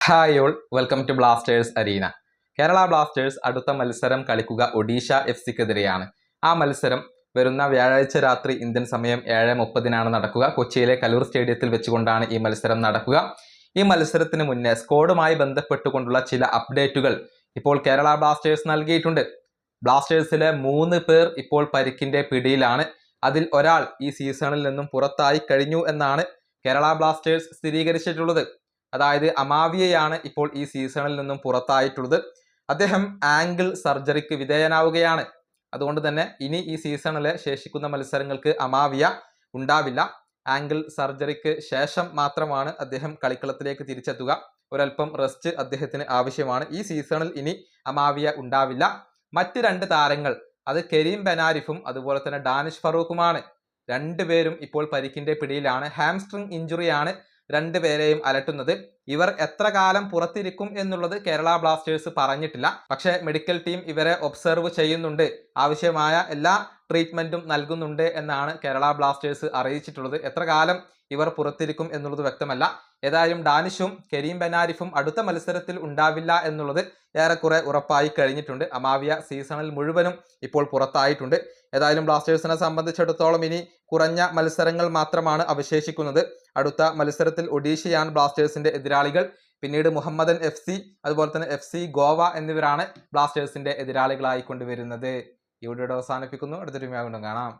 Hi all, welcome to Blasters arena. Kerala Blasters അടുത്ത മത്സരം കളിക്കുക ഒഡീഷ FCക്കെതിരെയാണ്. ആ മത്സരം വരുന്ന വ്യാഴാഴ്ച രാത്രി ഇന്ത്യൻ സമയം 7:30 നടക്കുക. കൊച്ചിയിലെ കലൂർ സ്റ്റേഡിയത്തിൽ വെച്ചുകൊണ്ടാണ് ഈ മത്സരം നടക്കുക. ഈ മത്സരത്തിന് മുന്നേ സ്ക്വാഡുമായി ബന്ധപ്പെട്ടുകൊണ്ടുള്ള ചില അപ്ഡേറ്റുകൾ ഇപ്പോൾ കേരള ബ്ലാസ്റ്റേഴ്സ് നൽകിയിട്ടുണ്ട്. ബ്ലാസ്റ്റേഴ്സിലെ 3 പേർ ഇപ്പോൾ പരിക്കിന്റെ പിടിയിലാണ്. അതിൽ ഒരാൾ ഈ സീസണിൽ നിന്നും പുറത്തായി കഴിഞ്ഞു എന്നാണ് കേരള ബ്ലാസ്റ്റേഴ്സ് സ്ഥിരീകരിച്ചിട്ടുള്ളത്. അതായത് അമാവിയെയാണ് ഇപ്പോൾ ഈ സീസണിൽ നിന്നും പുറത്തായിട്ടുള്ളത്. അദ്ദേഹം ആംഗിൾ സർജറിക്ക് വിധേയനാവുകയാണ്. അതുകൊണ്ട് തന്നെ ഇനി ഈ സീസണിലെ ശേഷിക്കുന്ന മത്സരങ്ങൾക്ക് അമാവിയ ഉണ്ടാവില്ല. ആംഗിൾ സർജറിക്ക് ശേഷം മാത്രമാണ് അദ്ദേഹം കളിക്കളത്തിലേക്ക് തിരിച്ചെത്തുക. ഒരൽപ്പം റെസ്റ്റ് അദ്ദേഹത്തിന് ആവശ്യമാണ്. ഈ സീസണിൽ ഇനി അമാവിയ ഉണ്ടാവില്ല. മറ്റ് 2 താരങ്ങൾ, അത് കരീം ബെനാരിഫും അതുപോലെ തന്നെ ഡാനിഷ് ഫറൂഖുമാണ്. രണ്ടുപേരും ഇപ്പോൾ പരിക്കിന്റെ പിടിയിലാണ്. ഹാംസ്ട്രിങ് ഇഞ്ചുറിയാണ് രണ്ടുപേരെയും അലട്ടുന്നത്. ഇവർ എത്ര കാലം പുറത്തിരിക്കും എന്നുള്ളത് കേരള ബ്ലാസ്റ്റേഴ്സ് പറഞ്ഞിട്ടില്ല. പക്ഷേ മെഡിക്കൽ ടീം ഇവരെ ഒബ്സർവ് ചെയ്യുന്നുണ്ട്, ആവശ്യമായ എല്ലാ ട്രീറ്റ്മെന്റും നൽകുന്നുണ്ട് എന്നാണ് കേരള ബ്ലാസ്റ്റേഴ്സ് അറിയിച്ചിട്ടുള്ളത്. എത്ര കാലം ഇവർ പുറത്തിരിക്കും എന്നുള്ളത് വ്യക്തമല്ല. ഏതായാലും ഡാനിഷും കരീം ബെനാരിഫും അടുത്ത മത്സരത്തിൽ ഉണ്ടാവില്ല എന്നുള്ളത് ഏറെക്കുറെ ഉറപ്പായി കഴിഞ്ഞിട്ടുണ്ട്. അമാവിയ സീസണിൽ മുഴുവനും ഇപ്പോൾ പുറത്തായിട്ടുണ്ട്. ഏതായാലും ബ്ലാസ്റ്റേഴ്സിനെ സംബന്ധിച്ചിടത്തോളം ഇനി കുറഞ്ഞ മത്സരങ്ങൾ മാത്രമാണ് അവശേഷിക്കുന്നത്. അടുത്ത മത്സരത്തിൽ ഒഡീഷയാണ് ബ്ലാസ്റ്റേഴ്സിന്റെ എതിരാളികൾ. പിന്നീട് മുഹമ്മദൻ FC, അതുപോലെ തന്നെ FC ഗോവ എന്നിവരാണ് ബ്ലാസ്റ്റേഴ്സിന്റെ എതിരാളികളായി കൊണ്ടുവരുന്നത്. ഈ വീഡിയോ അവസാനിപ്പിക്കുന്നു. അടുത്തൊരു വീഡിയോ കാണാം.